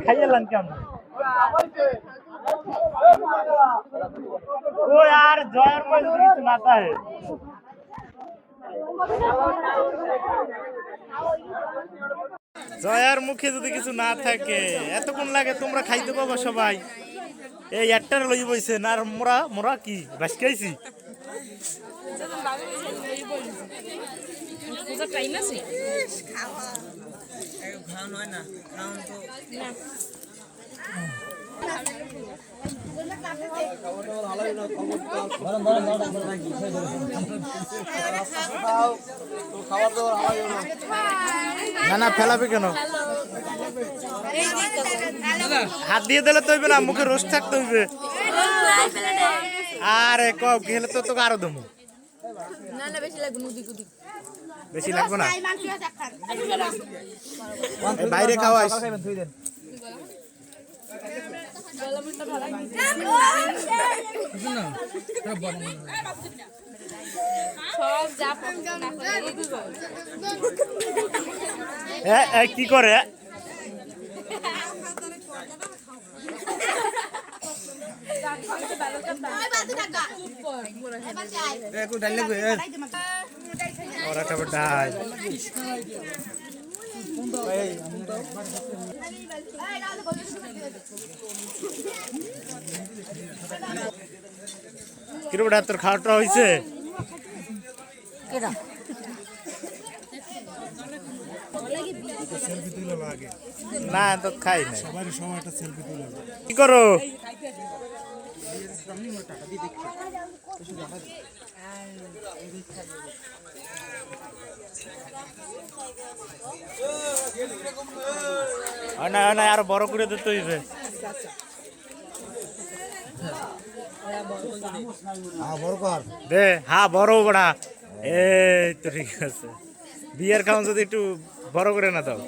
খাইলাম কেমন ও यार জয়ের মধ্যে কিছু না থাকে জয়ার মুখে যদি কিছু না থাকে এতক্ষণ লাগে তোমরা খাইতে পাবো সবাই এই একটার লই বইছে না মোরা মোরা কি বাস খাইছি টাইম আছে খাওয়ানো হয় না খাওয়ান তো না না ফেলাবে কেন হাত দিয়ে দিলে তো হইবে না মুখে রোজ থাকতে হইবে আরে কও গেলে তো তোকে আরো দেবো বেশি লাগবে না বাইরে খাওয়াইস কি করে ডাল কিরকম তোর খাওয়াটা হয়েছে না তো খাই না কি করো না আরো বড় করে দিতে হইবে দে হ্যাঁ বড় বড়া এই তো ঠিক আছে বিয়ের খাওয়ান যদি একটু বড় করে না দাও